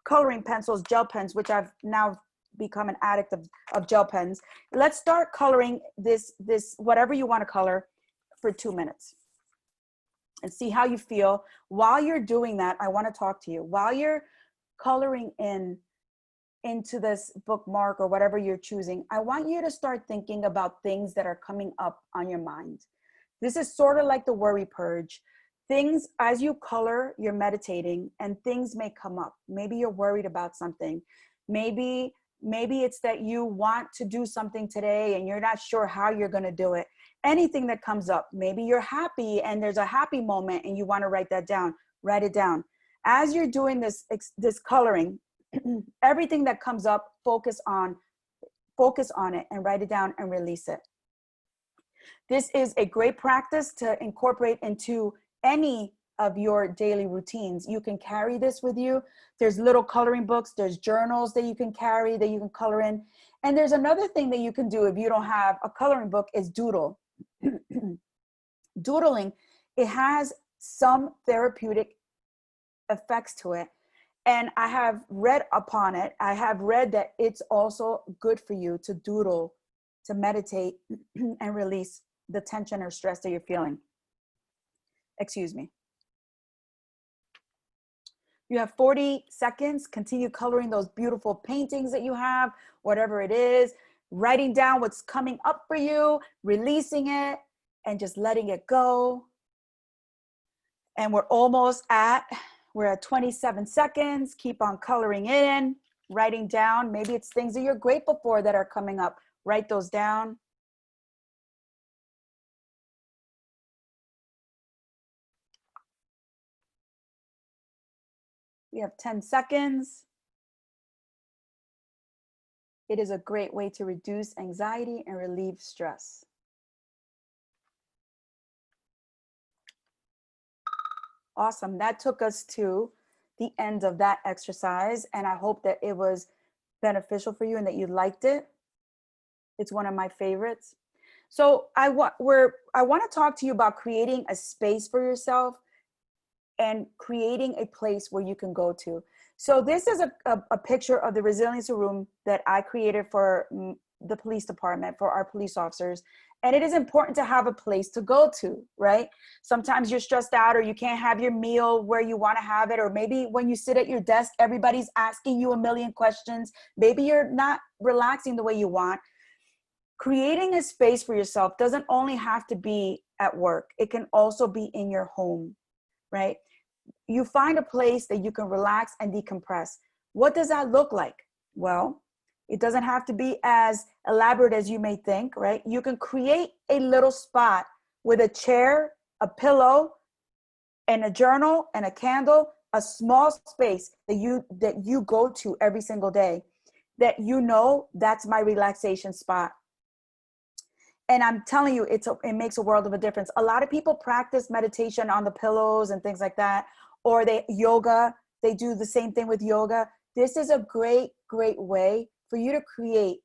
coloring pencils, gel pens, which I've now become an addict of gel pens. Let's start coloring this whatever you want to color for 2 minutes and see how you feel. While you're doing that, I want to talk to you. While you're coloring into this bookmark or whatever you're choosing, I want you to start thinking about things that are coming up on your mind. This is sort of like the worry purge. Things, as you color, you're meditating and things may come up. Maybe you're worried about something. Maybe it's that you want to do something today and you're not sure how you're going to do it. Anything that comes up. Maybe you're happy and there's a happy moment and you want to write that down. Write it down. As you're doing this coloring, everything that comes up, focus on it and write it down and release it. This is a great practice to incorporate into any of your daily routines. You can carry this with you. There's little coloring books, there's journals that you can carry, that you can color in. And there's another thing that you can do if you don't have a coloring book is doodle. Doodling, it has some therapeutic effects to it. And I have read upon it. I have read that it's also good for you to doodle, to meditate and release the tension or stress that you're feeling. Excuse me. You have 40 seconds. Continue coloring those beautiful paintings that you have, whatever it is, writing down what's coming up for you, releasing it, and just letting it go. And we're at 27 seconds. Keep on coloring in, writing down. Maybe it's things that you're grateful for that are coming up. Write those down. We have 10 seconds. It is a great way to reduce anxiety and relieve stress. Awesome. That took us to the end of that exercise, and I hope that it was beneficial for you and that you liked it. It's one of my favorites. So I want to talk to you about creating a space for yourself and creating a place where you can go to. So this is a picture of the resiliency room that I created for the police department, for our police officers. And it is important to have a place to go to, right? Sometimes you're stressed out, or you can't have your meal where you want to have it. Or maybe when you sit at your desk, everybody's asking you a million questions. Maybe you're not relaxing the way you want. Creating a space for yourself doesn't only have to be at work. It can also be in your home, right? You find a place that you can relax and decompress. What does that look like? Well, it doesn't have to be as elaborate as you may think, right? You can create a little spot with a chair, a pillow, and a journal and a candle, a small space that you go to every single day, that you know that's my relaxation spot. And I'm telling you, it makes a world of a difference. A lot of people practice meditation on the pillows and things like that, or they do the same thing with yoga. This is a great, great way for you to create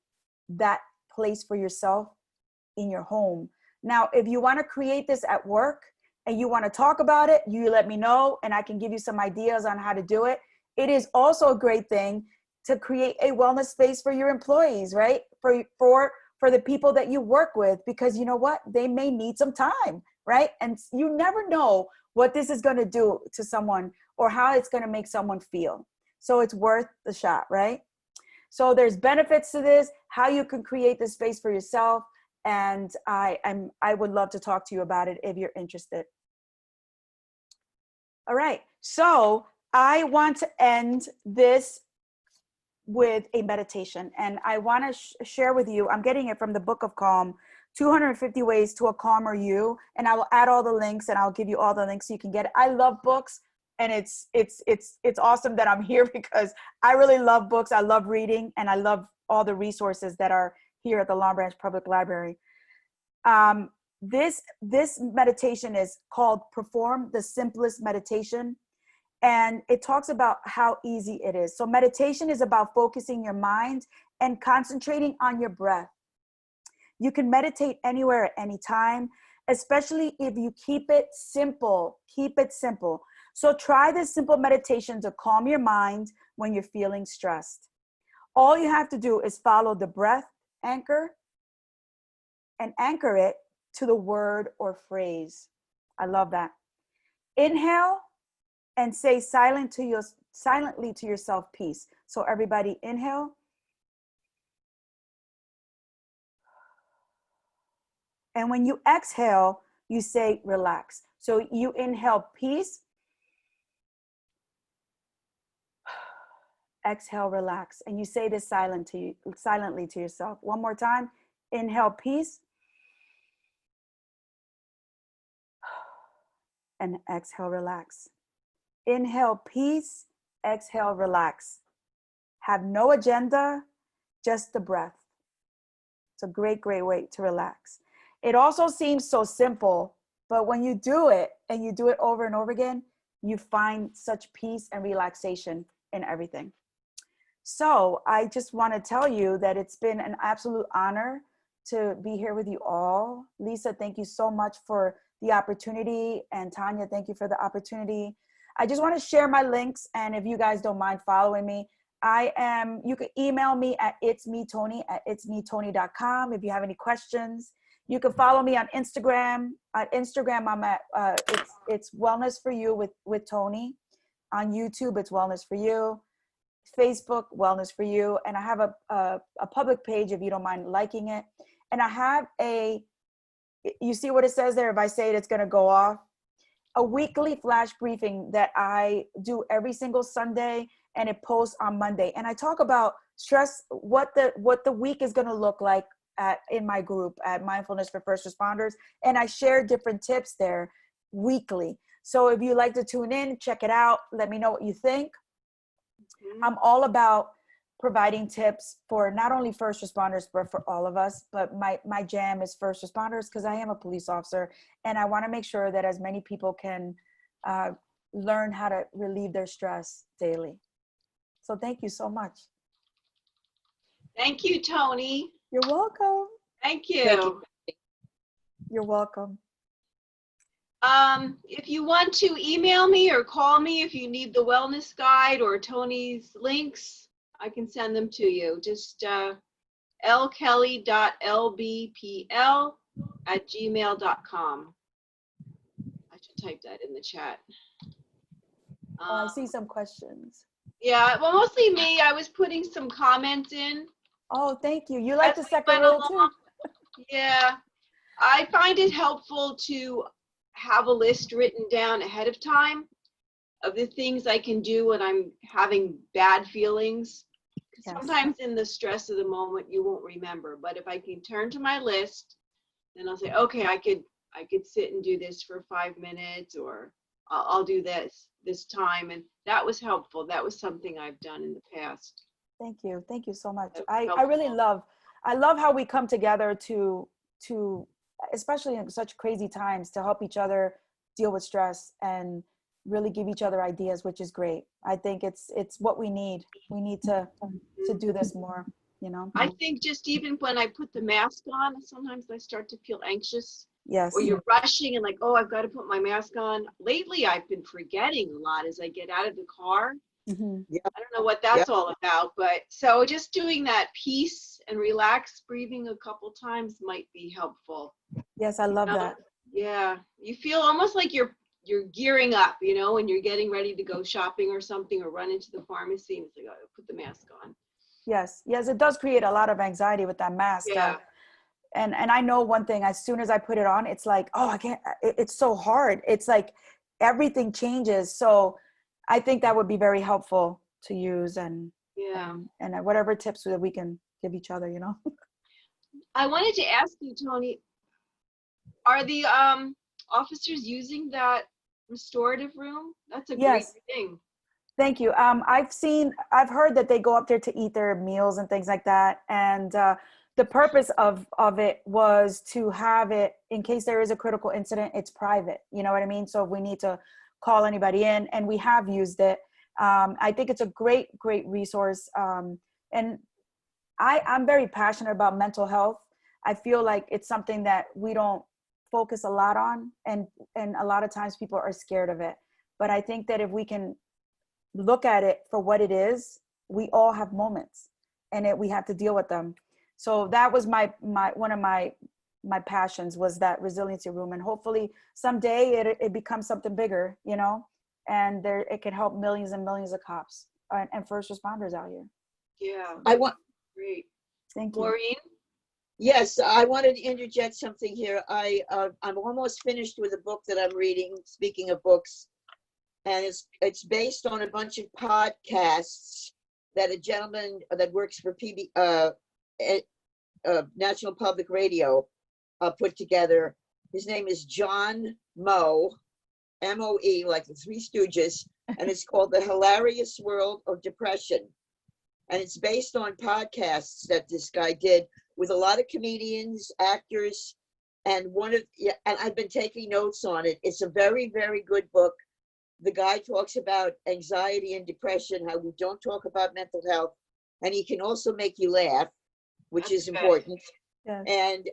that place for yourself in your home. Now, if you want to create this at work and you want to talk about it, you let me know and I can give you some ideas on how to do it. It is also a great thing to create a wellness space for your employees, right? For the people that you work with, because you know what? They may need some time, right? And you never know what this is going to do to someone or how it's going to make someone feel. So it's worth the shot, right? So there's benefits to this, how you can create this space for yourself. And I would love to talk to you about it if you're interested. All right. So I want to end this with a meditation. And I want to share with you, I'm getting it from the Book of Calm, 250 Ways to a Calmer You. And I will add all the links and I'll give you all the links so you can get it. I love books. And it's awesome that I'm here because I really love books. I love reading and I love all the resources that are here at the Long Branch Public Library. This meditation is called Perform the Simplest Meditation. And it talks about how easy it is. So meditation is about focusing your mind and concentrating on your breath. You can meditate anywhere at any time, especially if you keep it simple. Keep it simple. So try this simple meditation to calm your mind when you're feeling stressed. All you have to do is follow the breath anchor and anchor it to the word or phrase. I love that. Inhale and say silently to yourself, peace. So everybody inhale. And when you exhale, you say relax. So you inhale peace. Exhale, relax. And you say this silently to yourself. One more time. Inhale, peace. And exhale, relax. Inhale, peace. Exhale, relax. Have no agenda, just the breath. It's a great, great way to relax. It also seems so simple, but when you do it and you do it over and over again, you find such peace and relaxation in everything. So I just want to tell you that it's been an absolute honor to be here with you all. Lisa, thank you so much for the opportunity. And Tanya, thank you for the opportunity. I just want to share my links. And if you guys don't mind following me, you can email me at itsmetoni@itsmetoni.com if you have any questions. You can follow me on Instagram. On Instagram, I'm at, it's Wellness for You with Toni. On YouTube, it's Wellness for You. Facebook, Wellness for You. And I have a public page if you don't mind liking it. And I have you see what it says there? If I say it, it's going to go off. A weekly flash briefing that I do every single Sunday, and it posts on Monday. And I talk about stress, what the week is going to look like in my group at Mindfulness for First Responders. And I share different tips there weekly. So if you like to tune in, check it out. Let me know what you think. Mm-hmm. I'm all about providing tips for not only first responders, but for all of us. But my jam is first responders because I am a police officer and I want to make sure that as many people can learn how to relieve their stress daily. So thank you so much. Thank you, Toni. You're welcome. Thank you. Thank you. You're welcome. If you want to email me or call me if you need the wellness guide or Tony's links, I can send them to you. Just lkelly.lbpl@gmail.com. I should type that in the chat. Oh, I see some questions. Yeah, well, mostly me. I was putting some comments in. Oh, thank you. You like the As we second went rule along. too? Yeah, I find it helpful to have a list written down ahead of time of the things I can do when I'm having bad feelings. Yes. Sometimes in the stress of the moment, you won't remember. But if I can turn to my list, then I'll say, okay, I could sit and do this for 5 minutes, or I'll do this time. And that was helpful. That was something I've done in the past. Thank you. Thank you so much. That was I really helpful. I love how we come together to, especially in such crazy times, to help each other deal with stress and really give each other ideas, which is great. I think it's what we need. We need to do this more, you know? I think just even when I put the mask on, sometimes I start to feel anxious. Yes. Or you're rushing and like, oh, I've got to put my mask on. Lately, I've been forgetting a lot as I get out of the car. Mm-hmm. I don't know what that's all about, but so just doing that peace and relax breathing a couple times might be helpful. Yes, I love that. Yeah, you feel almost like you're gearing up, when you're getting ready to go shopping or something, or run into the pharmacy, and it's like, oh, put the mask on. Yes, it does create a lot of anxiety with that mask. Yeah. And I know one thing, as soon as I put it on, it's like, oh, I can't, it's so hard. It's like everything changes. So I think that would be very helpful to use, and whatever tips that we can give each other, I wanted to ask you, Toni, are the officers using that restorative room? That's a great thing. Thank you. I've heard that they go up there to eat their meals and things like that. And the purpose of it was to have it, in case there is a critical incident, it's private. You know what I mean? So if we need to call anybody in, and we have used it. I think it's a great resource. And I'm very passionate about mental health. I feel like it's something that we don't focus a lot on. And a lot of times people are scared of it. But I think that if we can look at it for what it is, we all have moments, and we have to deal with them. So that was my one of my passions, was that resiliency room, and hopefully someday it becomes something bigger, and it can help millions and millions of cops and first responders out here. Yeah, great. Thank you. Maureen? Yes, I wanted to interject something here. I'm almost finished with a book that I'm reading, speaking of books, and it's based on a bunch of podcasts that a gentleman that works for National Public Radio put together. His name is John Moe, M-O-E, like the Three Stooges, and it's called The Hilarious World of Depression. And it's based on podcasts that this guy did with a lot of comedians, actors, and and I've been taking notes on it. It's a very, very good book. The guy talks about anxiety and depression, how we don't talk about mental health, and he can also make you laugh, which is important. Yes. And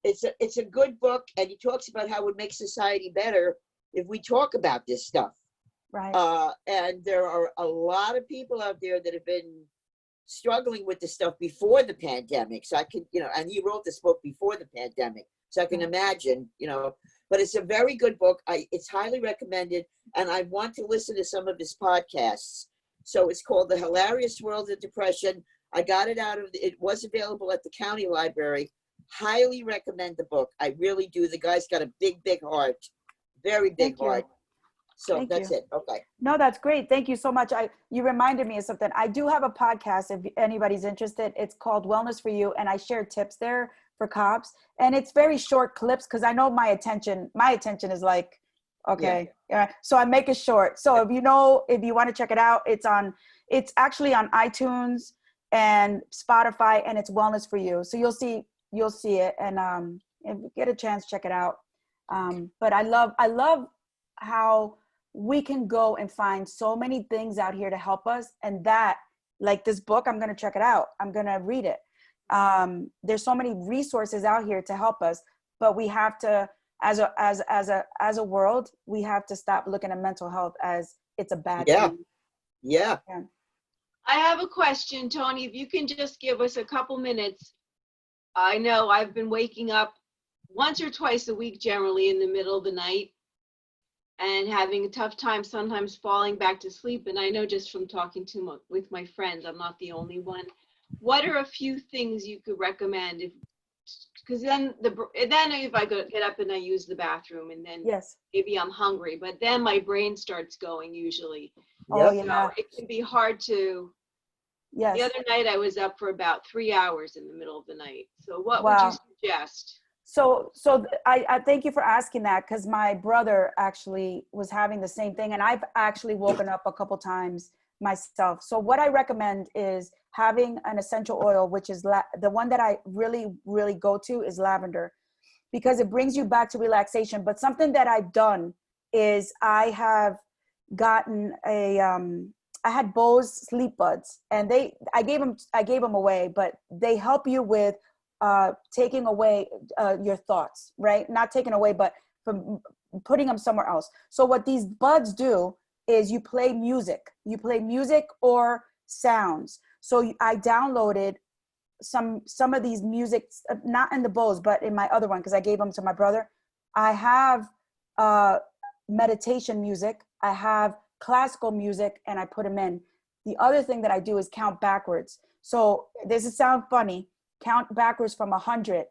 it's a good book, and he talks about how it makes society better if we talk about this stuff. Right. And there are a lot of people out there that have been struggling with this stuff before the pandemic. So I can, and he wrote this book before the pandemic. So I can imagine, but it's a very good book. It's highly recommended. And I want to listen to some of his podcasts. So it's called The Hilarious World of Depression. I got it it was available at the county library. Highly recommend the book. I really do. The guy's got a big, big heart. Very big heart. So that's it. Okay. No, that's great. Thank you so much. You reminded me of something. I do have a podcast if anybody's interested. It's called Wellness for You, and I share tips there for cops. And it's very short clips, because I know my attention is like, okay. Yeah. So I make it short. So if you want to check it out, it's actually on iTunes and Spotify, and it's Wellness for You. So you'll see it, and if you get a chance, check it out. But I love how we can go and find so many things out here to help us. And that, like this book, I'm going to check it out. I'm going to read it. There's so many resources out here to help us. but we have to, as a world, we have to stop looking at mental health as it's a bad Yeah. thing. Yeah. I have a question, Toni. If you can just give us a couple minutes. I know I've been waking up once or twice a week, generally in the middle of the night, and having a tough time sometimes falling back to sleep. And I know just from talking with my friends, I'm not the only one. What are a few things you could recommend? Because then if I get up and I use the bathroom, and then Yes. maybe I'm hungry, but then my brain starts going usually. Oh, Yep. yeah. So it can be hard to. Yes. The other night I was up for about 3 hours in the middle of the night. So what would Wow. you suggest? So I thank you for asking that, because my brother actually was having the same thing, and I've actually woken up a couple times myself. So what I recommend is having an essential oil, which is the one that I really go to is lavender, because it brings you back to relaxation. But something that I've done is I have gotten I had Bose sleep buds, and I gave them away, but they help you with taking away your thoughts, right? Not taking away, but from putting them somewhere else. So what these buds do is you play music or sounds. So I downloaded some of these music, not in the Bose, but in my other one, because I gave them to my brother. I have meditation music, I have classical music, and I put them in. The other thing that I do is count backwards. So this is sound funny. Count backwards from 100,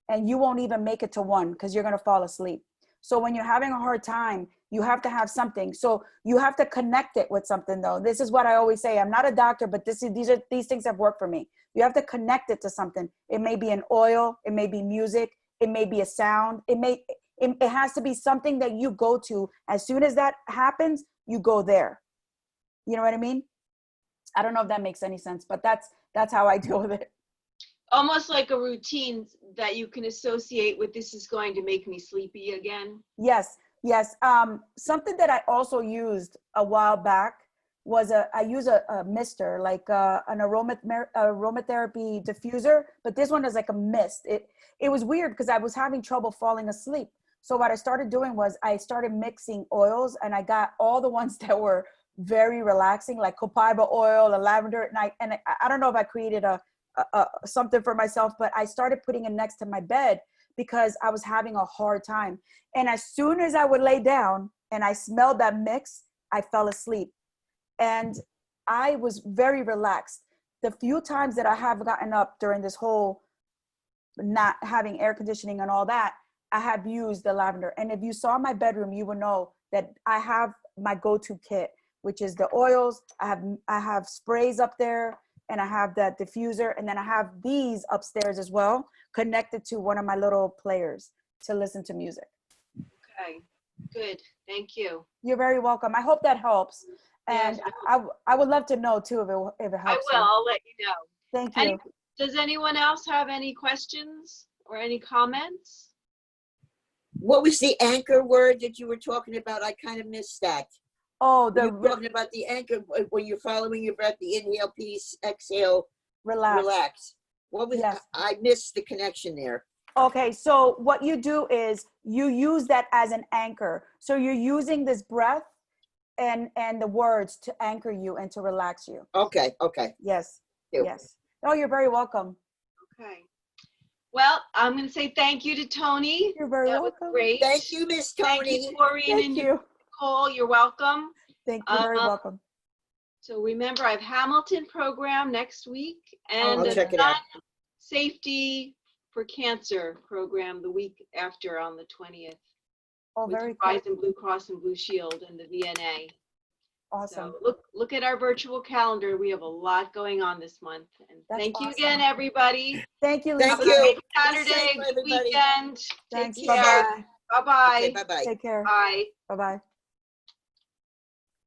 and you won't even make it to 1 because you're going to fall asleep. So when you're having a hard time, you have to have something. So you have to connect it with something, though. This is what I always say. I'm not a doctor, but these things have worked for me. You have to connect it to something. It may be an oil, it may be music, it may be a sound. It has to be something that you go to. As soon as that happens, you go there. You know what I mean? I don't know if that makes any sense, but that's how I deal with it. Almost like a routine that you can associate with, this is going to make me sleepy again. Yes. Something that I also used a while back was I use a mister, like an aromatherapy diffuser, but this one is like a mist. It was weird because I was having trouble falling asleep. So what I started doing was I started mixing oils, and I got all the ones that were very relaxing, like copaiba oil and lavender. And I don't know if I created something for myself, but I started putting it next to my bed because I was having a hard time. And as soon as I would lay down and I smelled that mix, I fell asleep. And I was very relaxed. The few times that I have gotten up during this whole not having air conditioning and all that, I have used the lavender. And if you saw my bedroom, you would know that I have my go-to kit, which is the oils. I have sprays up there, and I have that diffuser, and then I have these upstairs as well, connected to one of my little players to listen to music. Okay, good. Thank you. You're very welcome. I hope that helps. And Yes. I would love to know too if it I helps. will. I'll let you know. Thank you. Does anyone else have any questions or any comments? What was the anchor word that you were talking about? I kind of missed that. Oh, You were talking about the anchor when you're following your breath, the inhale, peace, exhale, relax. What was, yes. I missed the connection there. Okay, so what you do is you use that as an anchor. So you're using this breath and the words to anchor you and to relax you. Okay. Yes. Thank you. Yes. Oh, you're very welcome. Okay. Well, I'm going to say thank you to Toni. You're very welcome. That was great. Thank you, Miss Toni. Thank you, Maureen and Nicole. You're welcome. Thank you. Very welcome. So remember, I have Hamilton program next week and I'll check it out. Safety for Cancer program the week after on the 20th. Oh, with very Verizon cool. Blue Cross and Blue Shield and the VNA. Awesome. So look at our virtual calendar. We have a lot going on this month. And That's thank you awesome. again, everybody. Thank you, Lisa. Thank Have a you. great Be Saturday, safe, good everybody. weekend. Thanks. Take Be care. safe. Bye-bye. Okay, bye-bye. Take care. Bye. Bye-bye.